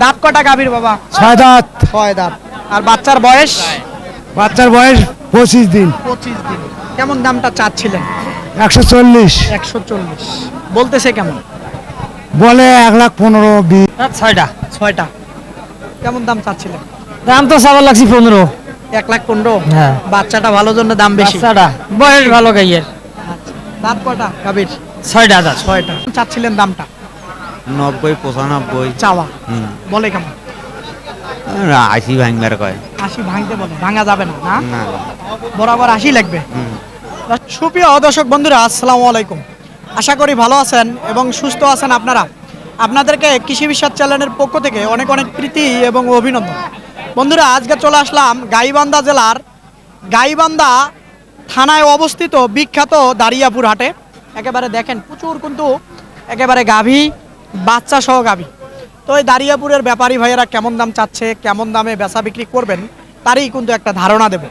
দাঁত কটা গাভীর বাবা? 6 দাঁত। 6 দাঁত। আর বাচ্চার বয়স? বাচ্চার বয়স 25 দিন। 25 দিন। কেমন দামটা চাচ্ছিলেন? 140। 140 বলতেছে কেমন? বলে 1,15,20। 6টা। 6টা। কেমন দাম চাচ্ছিলেন? দাম তো চাবার লাগছি 15। 1,15,000? হ্যাঁ। বাচ্চাটা ভালো জন্য দাম বেশি। বাচ্চাটা বয়স ভালো গাইয়ের। আচ্ছা। দাঁত কটা গাভীর? 6টা দাঁত। 6টা। চাচ্ছিলেন দামটা? 90 95। চাওয়া বলে কেমন? 80 ভাঙবার কয়। 80 ভাঙতে বলে, ভাঙা যাবে না না? না। বরাবর 80 লাগবে। সুপ্রিয় দর্শক বন্ধুরা, আসসালামু আলাইকুম। আশা করি ভালো আছেন এবং সুস্থ আছেন আপনারা। আপনাদেরকে কৃষি বিশ্বাস চ্যানেলের পক্ষ থেকে অনেক অনেক প্রীতি এবং অভিনন্দন। বন্ধুরা, আজকে চলে আসলাম গাইবান্ধা জেলার গাইবান্ধা থানায় অবস্থিত বিখ্যাত দারিয়াপুর হাটে। একেবারে দেখেন প্রচুর কিন্তু একেবারে গাভী, বাচ্চা সহ গাভী। তো এই দারিয়াপুরের ব্যাপারী ভাইয়েরা কেমন দাম চাচ্ছে, কেমন দামে বেচা বিক্রি করবেন, তারই কিন্তু একটা ধারণা দেব।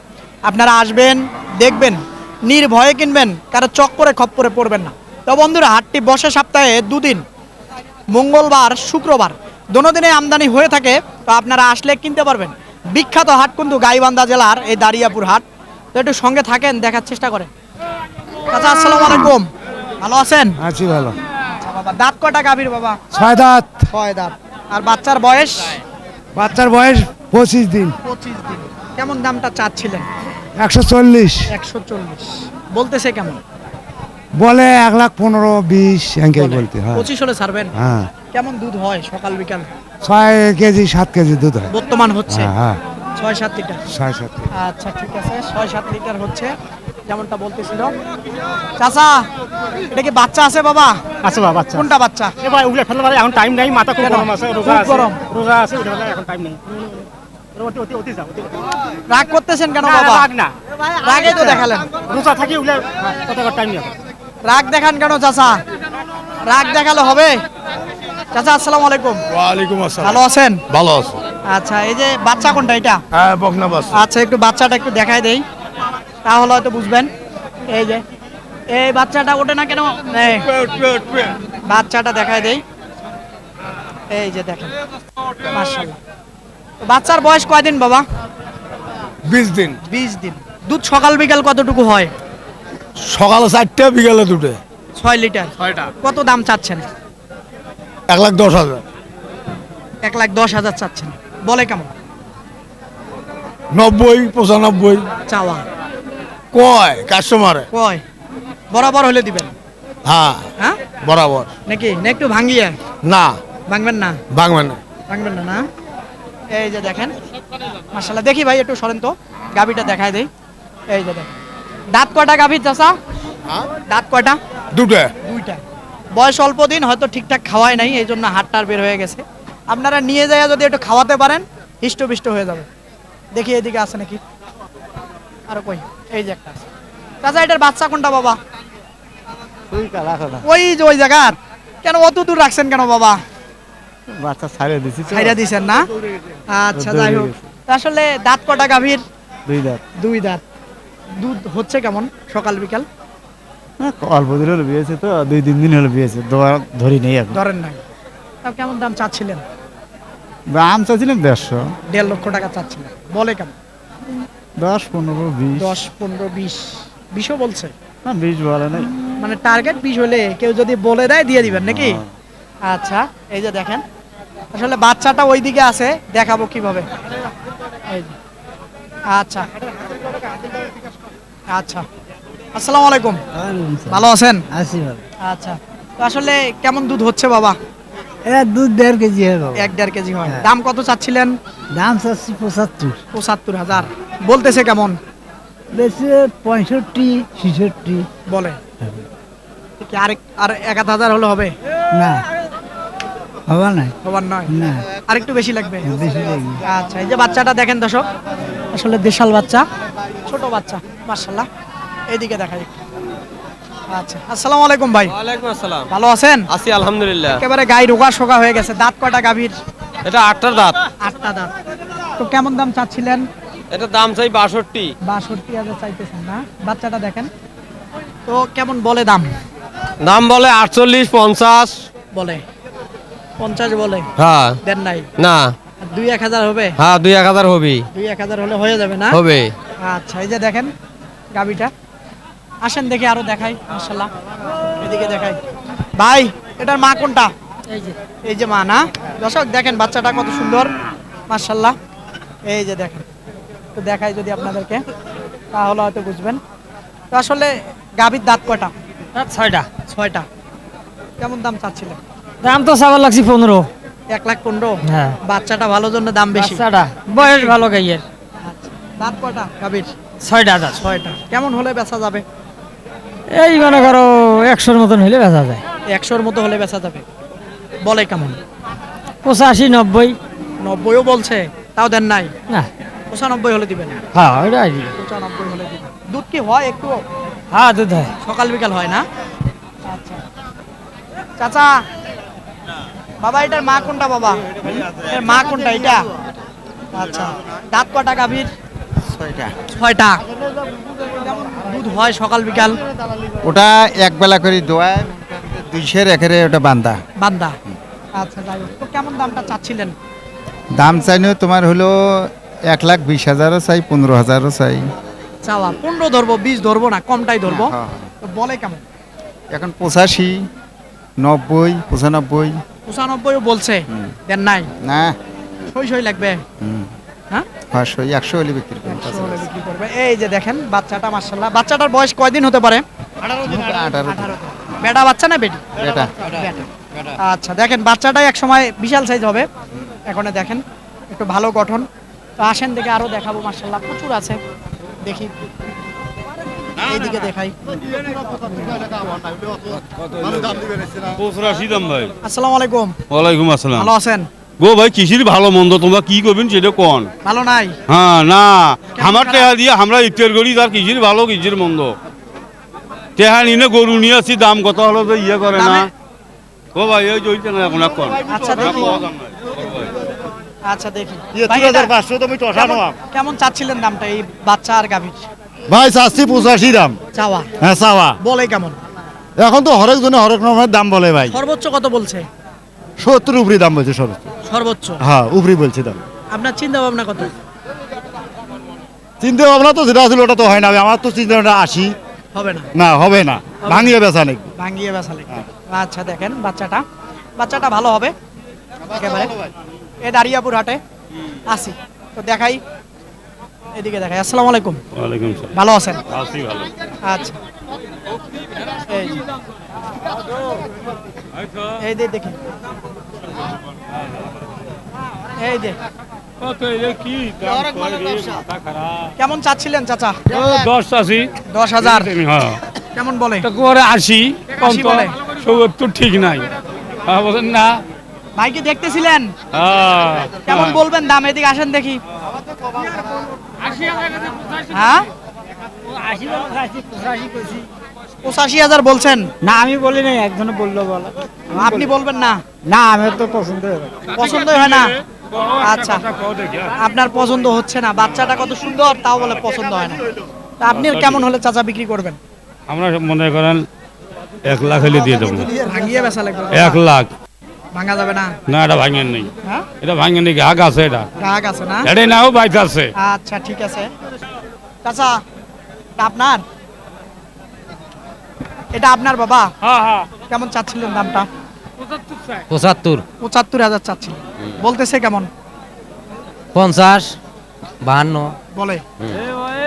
আপনারা আসবেন, দেখবেন, নির্ভয়ে কিনবেন, কারো চক্করে খপ্পরে পড়বেন না। তো বন্ধুরা, হাটটি বসে সপ্তাহে দুদিন, মঙ্গলবার শুক্রবার, দোনোদিনে আমদানি হয়ে থাকে। তো আপনারা আসলে কিনতে পারবেন। বিখ্যাত হাট কিন্তু গাইবান্ধা জেলার এই দারিয়াপুর হাট। তো একটু সঙ্গে থাকেন, দেখার চেষ্টা করেন। আচ্ছা, আসসালামু আলাইকুম, ভালো আছেন? আছি ভালো। আচ্ছা বাবা, দাঁত কটা গাভীর বাবা? 6 দাঁত। 6 দাঁত। আর বাচ্চার বয়স? বাচ্চার বয়স 25 দিন। 25 দিন। কেমন দামটা চাচ্ছিলেন? 140। 140 বলতেছে কেমন? বলে 1,15,20 এঙ্কেই বলতে হয়। 25 হলে ছাড়বেন? হ্যাঁ। কেমন দুধ হয় সকাল বিকাল? 6 কেজি 7 কেজি দুধ হয়। বর্তমান হচ্ছে হ্যাঁ হ্যাঁ 6-7 লিটার। 6-7। আচ্ছা ঠিক আছে, 6-7 লিটার হচ্ছে যেমনটা বলতেছিল। চাচা, এটা কি বাচ্চা আছে বাবা? আছে বাবা, বাচ্চা কোনটা বাচ্চা? এ ভাই উগলে ফেলতে পারে, এখন টাইম নাই, মাথা খুব কেন? গরম আছে, রোজা খুব আছে, গরম। রোজা আছে, উঠে ফেলার এখন টাইম নেই। অতি অতি অতি যাও, অতি রাগ করতেছেন কেন না, বাবা? রাগ না, রাগে তো দেখালেন। রোজা থাকি উগলে কত টাইম নেই এখন। রাগ দেখান কেন চাচা? রাগ দেখালে হবে? চাচা আসসালামু আলাইকুম, ওয়ালাইকুম আসসালাম। ভালো আছেন? ভালো আছো? আচ্ছা, এই যে বাচ্চা কোনটা এটা? হ্যাঁ, বকনা বাস। আচ্ছা, একটু বাচ্চাটা একটু দেখাই দেই, তাহলে হয়তো বুঝবেন। এই যে এই বাচ্চাটা ওঠে না কেন? এই বাচ্চাটা দেখাই দেই, এই যে দেখেন, মাশাআল্লাহ। তো বাচ্চার বয়স কয়দিন বাবা? 20 দিন। 20 দিন। দুধ সকাল বিকাল কতটুকু হয়? সকালে 4টে, বিকালে 2টে। 6 লিটার। 6টা। কত দাম চাচ্ছেন? 1,10,000। 1,10,000 চাচ্ছেন, বলে কেমন? 90 95 চাওয়া কয় কাস্টমারে। কয় বরাবর হলে দিবেন? হ্যাঁ, হ্যাঁ বরাবর। নাকি না একটু ভাঙিয়ে? না, ভাঙবেন না? ভাঙবে না। ভাঙবেন না না? এই যে দেখেন, মাশাআল্লাহ। দেখি ভাই একটু সরেন তো, গাভীটা দেখাই দেই। এই যে দেখেন, দাঁত কয়টা গাভীর চাচা? হ্যাঁ, দাঁত কয়টা? 2টে। 2টা। বয়স অল্প দিন, হয়তো ঠিকঠাক খাওয়াই নাই, এই জন্য হাটটার বের হয়ে গেছে। আপনারা নিয়ে যায় যদি একটু খাওয়াতে পারেন, হিষ্টপিষ্ট হয়ে যাবে। দেখি এদিকে আছে নাকি আর কই? এই যে একটা আছে। চাচা, এটার বাচ্চা কোনটা বাবা? ওই যে ওই জায়গা। কেন অত দূর রাখছেন কেন বাবা? বাচ্চা ছাড়িয়ে দিছি। ছাইরা দিছেন না? আচ্ছা, যাই হোক। তা আসলে দাঁত কটা গাভীর? 2 দাঁত। 2 দাঁত। দুধ হচ্ছে কেমন সকাল বিকাল? অল্প দিন হলো বিয়েছে, তো 2-3 দিন হলো বিয়েছে, ধরি নেই এখন। ধরেন নাই। তাও কেমন দাম চাচ্ছিলেন? দাম চাইছিলাম 150। 1.5 লক্ষ টাকা চাচ্ছিলেন, বলে কেমন? 10 15 20। 10 15 20 20ও বলছে? না, 20 বলে নাই। মানে টার্গেট 20 হলে কেউ যদি বলে দেয় দিয়ে দিবেন নাকি? আচ্ছা, এই যে দেখেন, আসলে বাচ্চাটা ওইদিকে আছে, দেখাবো কিভাবে। এই যে। আচ্ছা আচ্ছা, আসসালামু আলাইকুম, ভালো আছেন? আছি ভালো। আচ্ছা, তো আসলে কেমন দুধ হচ্ছে বাবা? এটা দুধ 1.5 কেজি হবে। 1-1.5 কেজি হয়। দাম কত চাচ্ছিলেন? দাম চাচ্ছি 75। 75,000 বলতেছে কেমন? বেশি 65 66 বলে কি আর 1,000 হলে হবে? না, হবে না। হবার নয়? না, আর একটু বেশি লাগবে? বেশি লাগবে। আচ্ছা, এই যে বাচ্চাটা দেখেন দর্শক, আসলে দেশাল বাচ্চা, ছোট বাচ্চা, মাশাআল্লাহ। এইদিকে দেখা যায়। আচ্ছা, আসসালামু আলাইকুম ভাই, ওয়ালাইকুম আসসালাম। ভালো আছেন? আছি আলহামদুলিল্লাহ। একেবারে গায়ে রোগা সোগা হয়ে গেছে। দাঁত কয়টা গাভীর? এটা 8টা দাঁত। 8টা দাঁত। তো কেমন দাম চাচ্ছিলেন? এটা দাম চাই 62। 62,000 চাইতেছেন না? বাচ্চাটা দেখেন তো কেমন বলে দাম? দাম বলে 48 50। বলে 50 বলে হ্যাঁ দেন নাই না আর 2-1000 হবে হ্যাঁ 2-1000 হবি 2-1000 হলে হয়ে যাবে না হবে আচ্ছা এই যে দেখেন গাবিটা আসেন দেখি আরো দেখাই মাশাআল্লাহ এদিকে দেখাই ভাই এটার মা কোনটা এই যে মা না দর্শক দেখেন বাচ্চাটা কত সুন্দর মাশাআল্লাহ এই যে দেখেন তো দেখাই যদি আপনাদেরকে তাহলে হয়তো বুঝবেন তো আসলে গাবির দাঁত কয়টা 6টা 6টা কেমন দাম চাচ্ছিলেন দাম তো চাবার লাগছি 15 1,15,000 হ্যাঁ বাচ্চাটা ভালো জন্য দাম বেশি বাচ্চাটা বয়স ভালো গাইয়ের আচ্ছা দাঁত কয়টা গাবির 6টা দাঁত 6টা কেমন হলে বেচা যাবে এই মনে করো 100-র মতন হইলে বেচা যায় 100-র মতো হলে বেচা যাবে বলে কেমন 85-90 90ও বলছে তাও দেন নাই না 95 হলে দিবেন হ্যাঁ ওইটাই 95 হলে দিবেন দুধ কি হয় একটু হ্যাঁ দুধ হয় সকাল বিকাল হয় না আচ্ছা চাচা বাবা এটার মা কোনটা বাবা এর মা কোনটা এটা আচ্ছা দাঁত কটা গাভীর 6টা কেমন দুধ হয় সকাল বিকাল ওটা এক বেলা করে দোয়ায় 200 একরে ওটা বান্ধা বান্দা আচ্ছা যাই হোক। তো কেমন দামটা চাচ্ছিলেন দাম চাইলেও তোমার হলো 1,20,000 চাই 15,000 চাই চাওয়া 15 ধরবো 20 ধরবো না কমটাই ধরবো হ্যাঁ, তো বলে কেমন এখন 85 90 95 95ও বলছে দেন নাই না সই লাগবে হুম হ্যাঁ 100 হলে বিক্রি করবো 100 হলে বিক্রি করবে এই যে দেখেন বাচ্চাটা মাশাআল্লাহ বাচ্চাটার বয়স কয়দিন হতে পারে 18 বেটা বাচ্চা না বেটি এটা আচ্ছা দেখেন বাচ্চাটাই এক সময় বিশাল সাইজ হবে এখন দেখেন একটু ভালো গঠন তো আসেন দেখে আরো দেখাবো মাশাআল্লাহ প্রচুর আছে দেখি এইদিকে দেখাই দাম ভাই আসসালামু আলাইকুম ওয়ালাইকুম আসসালাম ভালো আছেন গো ভাই কিসির ভালো মন্দ তোমরা কি করবেন সেটা কোন ভালো নাই হ্যাঁ না কেমন আমার খারাপ? টেহা দিয়ে আমরা ইফতার করি তার কিসির ভালো কিসির মন্দ টেহা নিনে গরু নিয়ে আসছি দাম কত হলো তো ইয়ে করে না দামে- ও ভাই ওই জইতে না এখন কোন আচ্ছা দেখি আচ্ছা দেখি ভাই, কেমন চাচ্ছিলেন দামটা এই বাচ্চা আর গাভীর ভাই 85 দাম চাওয়া হ্যাঁ চাওয়া বলে কেমন এখন তো হরেক জনে হরেক রকমের দাম বলে ভাই সর্বোচ্চ কত বলছে 70 উপরি দাম বলছে সর্বোচ্চ সর্বোচ্চ হ্যাঁ উপরি বলছে দাম আপনার চিন্তা ভাবনা কত চিন্তা ভাবনা তো যেটা ছিল ওটা তো হয় না আমার তো চিন্তা ভাবনা 80 হবে না না হবে না ভাঙিয়ে বেচা নাকি ভাঙ্গিয়ে বেসালে আচ্ছা দেখেন বাচ্চাটা ভালো হবে একেবারে এ দাঁড়িয়াপুর হাটে আসি তো দেখাই এদিকে দেখাই আসসালামু আলাইকুম ওয়ালাইকুম আসসালাম ভালো আছেন আছি ভালো আচ্ছা এই যে। এই যে দেখি এই যে কি কেমন চাচ্ছিলেন চাচা 10 আছি 10,000 হ্যাঁ কেমন বলে করে 80 80 বলে। 70 ঠিক নাই হ্যাঁ বলেন না ভাই কি দেখতেছিলেন কেমন বলবেন দাম এদিকে আসেন দেখি হ্যাঁ 85,000 বলছেন না আমি বলি নাই একজনে বললো বলো আপনি বলবেন না না আমি তো পছন্দ পছন্দই হয় না আচ্ছা আপনার পছন্দ হচ্ছে না বাচ্চাটা কত সুন্দর তাও বলে পছন্দ হয় না তা আপনি কেমন হলে চাচা বিক্রি করবেন আমরা মনে করেন 1 লাখ হলে দিয়ে দেবো ভাঙিয়ে বেচা লাগবে 1 লাখ ভাঙা যাবে না না এটা ভাঙেন নেই হ্যাঁ এটা ভাঙেন নেই আগ আছে এটা গ্রাহক আছে না এটাই নাও বাইক আছে আচ্ছা ঠিক আছে চাচা এটা আপনার এটা আপনার বাবা হ্যাঁ হ্যাঁ কেমন চাচ্ছিলেন দামটা 75 75,000 চাচ্ছিলেন বলতেছে কেমন 50 52 বলে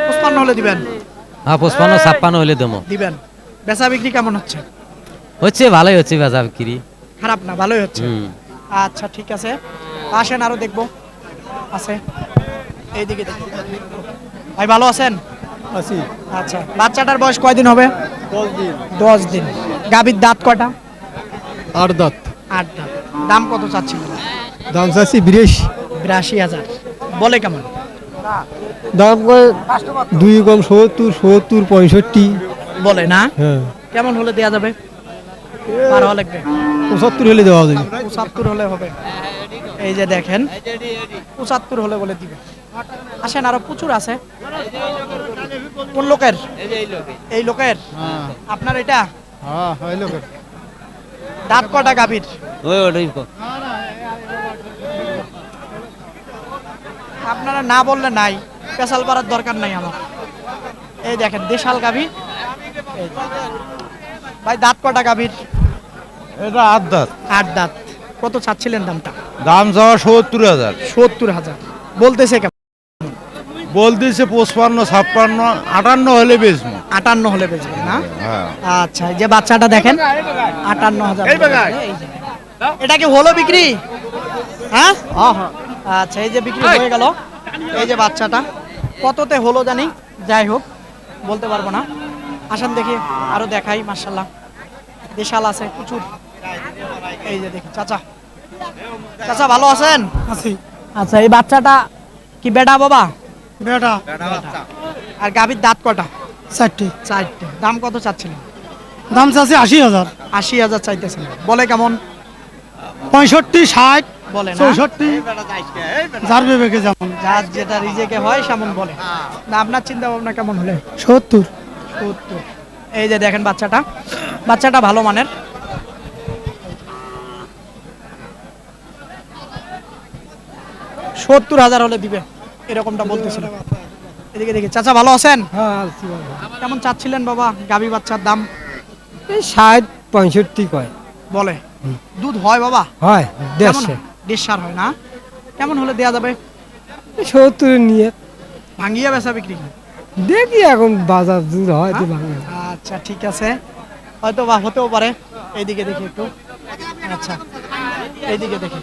55 হলে দিবেন হ্যাঁ 55 56 হইলে দেবো দিবেন বেচা বিক্রি কেমন হচ্ছে হচ্ছে ভালোই হচ্ছে বেচা বিক্রি খারাপ না ভালোই হচ্ছে হুম আচ্ছা ঠিক আছে আসেন আরো দেখবো আছে এইদিকে দেখি ভাই ভালো আছেন আছি আচ্ছা বাচ্চাটার বয়স কয়দিন হবে 10 দিন গাভীর দাঁত কয়টা 8 দাঁত 8 দাঁত দাম কত চাচ্ছিলেন দাম চাচ্ছি 82 82,000 বলে কেমন দাম কয় 2 কম 70 70 65 বলে না হ্যাঁ কেমন হলে দেয়া যাবে পার হওয়া লাগবে 75 হলে দেওয়া যাবে 75 হলে হবে এই যে দেখেন 75 হলে বলে দিবে আসেন আরো প্রচুর আছে কোন লোকের এই লোকের আপনার এটা হ্যাঁ হইলো দাঁত কটা গাভীর ওই ওটাই আপনারা না বললে নাই, পেশাল পাড়ার দরকার নাই আমার। এই দেখেন দেশাল গাভী। এই যে। ভাই দাঁত কটা গাভীর? এটা 8 দাঁত। 8 দাঁত। কত চাচ্ছিলেন দামটা? দাম যাওয়া 70,000। 70,000 বলতেছে কেমন? বলতেছে 55, 56, 58 হলে বেচবো। 58 হলে বেচবেন না? হ্যাঁ। আচ্ছা, এই যে বাচ্চাটা দেখেন 58,000। এই যে। এটা কি হলো বিক্রি? হ্যাঁ, আচ্ছা, এই যে বিক্রি হয়ে গেল। এই যে বাচ্চাটা কততে হলো জানি, যাই হোক বলতে পারবো না। আসেন দেখি আরো দেখাই। মাশাআল্লাহ দেশাল আছে প্রচুর। এই যে দেখি চাচা, চাচা ভালো আছেন? আছি আচ্ছা, এই বাচ্চাটা কি বেটা বাবা? বেটা আর গাভীর দাঁত কটা? 4টি। 4টে। দাম কত চাচ্ছিলেন? দাম চাচ্ছি 80,000। 80,000 চাইতেছেন। বলে কেমন? 65, 60, বলে না? 64 যার বিবেকে যেমন। যার যেটা রিজেকে হয় সেমন বলে না। আপনার চিন্তা ভাবনা কেমন হলে? 70। 70। এই যে দেখেন বাচ্চাটা, বাচ্চাটা ভালো মানের। 70,000 হলে দিবে এরকমটা বলতেছিল। এদিকে দেখি চাচা ভালো আছেন? হ্যাঁ আছি বাবা। কেমন চাচ্ছিলেন বাবা গাভী বাচ্চার দাম? এই 60, 65 কয়। বলে দুধ হয় বাবা? হয় কেমন? 1.5 হয় না? কেমন হলে দেয়া যাবে? 70 নিয়ে ভাঙ্গিয়া বেচা বিক্রি? দেখি এখন বাজার দুধ হয় তো ভাঙে। আচ্ছা ঠিক আছে, হয়তো বা হতেও পারে। এইদিকে দেখি একটু। আচ্ছা এইদিকে দেখি,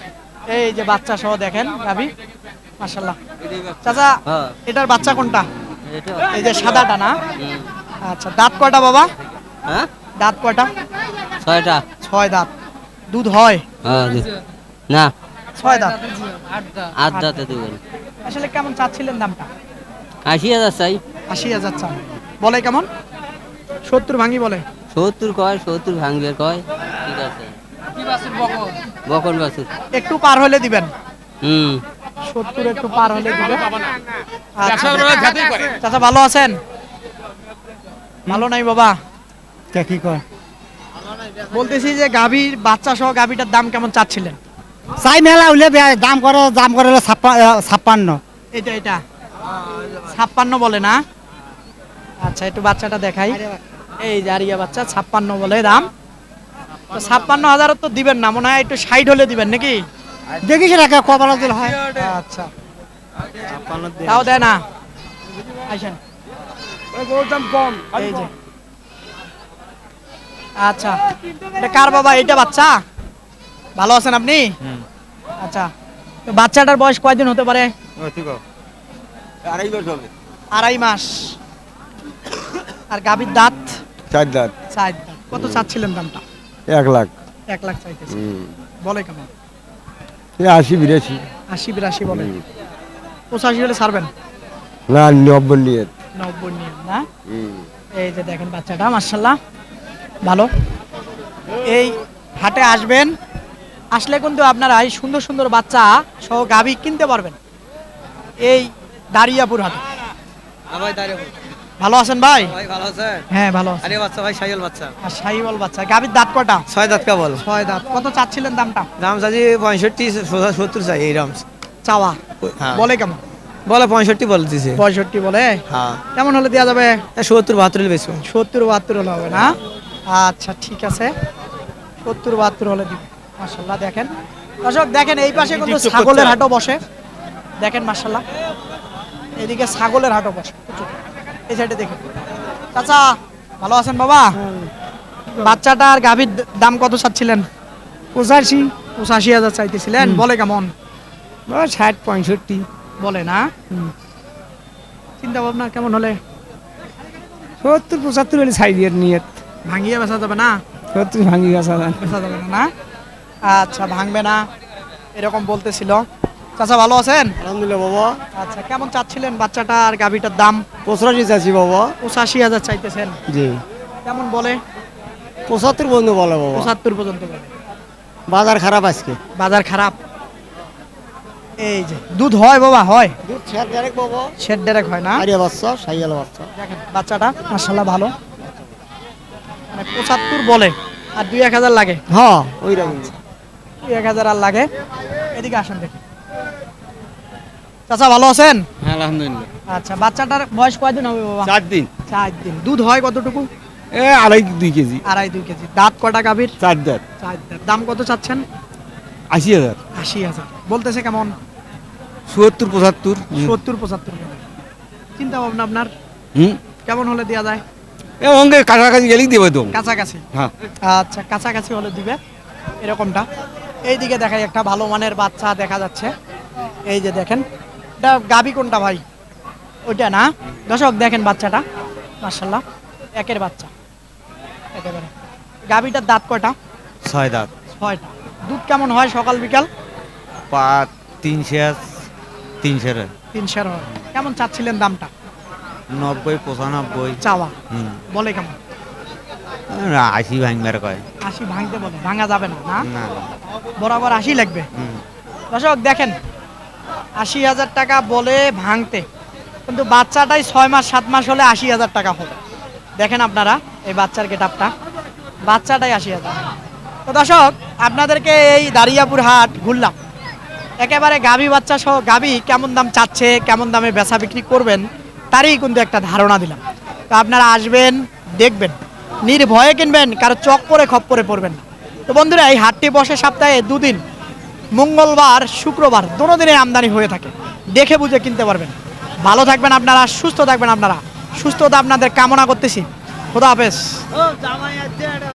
এই যে বাচ্চা সহ দেখেন গাভী। মাশাআল্লাহ। চাচা এটার বাচ্চা কোনটা? এই যে সাদাটা না? আচ্ছা, দাঁত কয়টা বাবা? হ্যাঁ, দাঁত কয়টা? 6টা। 6 দাঁত। দুধ হয়? না, 6 দাঁত। 8 দাঁতে দেবেন। আসলে কেমন চাচ্ছিলেন দামটা? 80,000 চাই। 80,000 চান। বলে কেমন? 70 ভাঙি বলে। 70 কয়, 70 ভাঙবে কয়। ঠিক আছে। বকন বাছুর। একটু পার হলে দিবেন। হুম। 70 একটু পার হলে দিবেন। আচ্ছা। চাচা ভালো আছেন? ভালো নাই বাবা? কি কয়? বলতেছি যে গাভীর বাচ্চা সহ গাভীটার দাম কেমন চাচ্ছিলেন? চাই মেলা হইলে দাম করে 56। এটা 56 বলে না? আচ্ছা, একটু বাচ্চাটা দেখাই। এই জারিয়া বাচ্চা 56 বলে দাম। তো 56,000 তো দিবেন না, মনে হয় একটু 60 হলে দিবেন নাকি? দেখিস রাখা কপালা দিল হয়। আচ্ছা, তাও দেয় না। আইসেন। এই যে। আচ্ছা, এটা কার বাবা? এটা বাচ্চা? ভালো আছেন আপনি? আচ্ছা, তো বাচ্চাটার বয়স কয়দিন হতে পারে? 2.5 মাস। আর গাভীর দাঁত? 4 দাঁত। 4 দাঁত। কত চাচ্ছিলেন দামটা? 1 লাখ। 1 লাখ চাইতেছে। বলে কেমন? 80, 82। 80-82 বলে। 85 হলে ছাড়বেন? না, 90 নিয়ে। 90 নিয়ে না? এই যে দেখেন বাচ্চাটা মাশাআল্লাহ ভালো। এই হাটে আসবেন, আসলে কিন্তু আপনারা এই সুন্দর সুন্দর বাচ্চা সহ গাভী কিনতে পারবেন এই দারিয়াপুর হাটে। ভালো আছেন ভাই? ভালো আছে? হ্যাঁ ভালো আছি। আরে বাচ্চা ভাই, সাইকেল বাচ্চা। আর শাহিওয়াল বাচ্চা। গাভীর দাঁত কটা? 6 দাঁত কেবল। 6 দাঁত। কত চাচ্ছিলেন দামটা? দাম চাচ্ছি 65, 70 চাই এই দাম। চাওয়া? হ্যাঁ। বলে কেমন? বলে 65 বলতেছে। 65 বলে? হ্যাঁ। কেমন হলে দেওয়া যাবে? 70, 72 বেশি। 70-72 হলে হবে না? আচ্ছা ঠিক আছে, 70-72 হলে দিব। মাশাআল্লাহ দেখেন দর্শক, দেখেন এই পাশে কিন্তু ছাগলের হাটও বসে। দেখেন মাশাআল্লাহ, এদিকে ছাগলের হাটও বসে প্রচুর। এই সাইডে দেখেন। চাচা ভালো আছেন বাবা? বাচ্চাটা আর গাভীর দাম কত চাচ্ছিলেন? 85,000 চাইতেছিলেন। বলে কেমন? 60, 65 বলে না? চিন্তা ভাবনা কেমন হলে? 70, 75 হলে ছাই দিয়ে নিয়ে ভাঙিয়ে বেচা যাবে না? 70 ভাঙি গেছে। বেচা যাবে না না? আচ্ছা, ভাঙবে না এরকম বলতেছিল। চাচা ভালো আছেন? আলহামদুলিল্লাহ বাবা। আচ্ছা, কেমন চাচ্ছিলেন বাচ্চাটা আর গাভীটার দাম? 85 চাচ্ছি বাবা। 85,000 চাইতেছেন। জি। কেমন বলে? 75 বন্ধু বলে বাবা। 75 পর্যন্ত বলে। বাজার খারাপ আজকে। বাজার খারাপ। এই যে দুধ হয় বাবা? হয়। দুধ ছেড় ডাইরেক্ট বাবা। শেড ডেরেক হয় না? আরিয়া বাচ্চা, সাইয়াল বাচ্চা। দেখেন বাচ্চাটা মাশাআল্লাহ ভালো। মানে 75 বলে, আর 2-1,000 লাগে। হ্যাঁ ওই রকম। 2-1,000 আর লাগে। এদিকে আসেন দেখি। চাচা ভালো আছেন? হ্যাঁ আলহামদুলিল্লাহ। আচ্ছা, বাচ্চাটার বয়স কয়দিন হবে বাবা? 4 দিন। 4 দিন। দুধ হয় কতটুকু? আড়াই 2 কেজি। আড়াই 2 কেজি। দাঁত কয়টা গাভীর? 4 দাঁত। 4 দাঁত। দাম কত চাচ্ছেন? 80,000। 80,000 বলতেছে। কেমন? 70 75। 70-75 করে। চিন্তা ভাবনা আপনার কেমন হলে দেওয়া যায়? অঙ্গে কাছাকাছি গেলেই দেবে তো। কাছাকাছি। হ্যাঁ। আচ্ছা, কাছাকাছি হলে দিবে এরকমটা। এইদিকে দেখাই একটা ভালো মানের বাচ্চা দেখা যাচ্ছে। এই যে দেখেন, এটা গাবি কোনটা ভাই? ওইটা না? দর্শক দেখেন বাচ্চাটা, মাশাআল্লাহ একের বাচ্চা একেবারে। গাবিটার দাঁত কয়টা? 6 দাঁত। 6টা। দুধ কেমন হয় সকাল বিকাল? 3 শেয়ার 3 শেয়ার 300 হয়। কেমন চাচ্ছিলেন দামটা? 90 95। চাওয়া বলে কেমন? 80 ভাঙবার কয়। 80 ভাঙতে বলে, ভাঙা যাবে না না? না। বরাবর 80 লাগবে। দর্শক দেখেন, 80,000 টাকা বলে ভাঙতে, কিন্তু বাচ্চাটাই 6 মাস 7 মাস হলে 80,000 টাকা হবে। দেখেন আপনারা এই বাচ্চার গেটআপটা, বাচ্চাটাই 80,000। তো দর্শক আপনাদেরকে এই দারিয়াপুর হাট ঘুরলাম, একেবারে গাভী বাচ্চা সহ গাভী কেমন দাম চাচ্ছে, কেমন দামে বেচা বিক্রি করবেন তারই কিন্তু একটা ধারণা দিলাম। তো আপনারা আসবেন, দেখবেন, নির্ভয়ে কিনবেন, কারো চক্করে খপ্পরে পড়বেন না। তো বন্ধুরা, এই হাটটি বসে সপ্তাহে 2 দিন, মঙ্গলবার শুক্রবার, দোনো দিনে আমদানি হয়ে থাকে। দেখে বুঝে কিনতে পারবেন। ভালো থাকবেন আপনারা, সুস্থ থাকবেন আপনারা, সুস্থতা আপনাদের কামনা করতেছি। খোদা হাফেজ।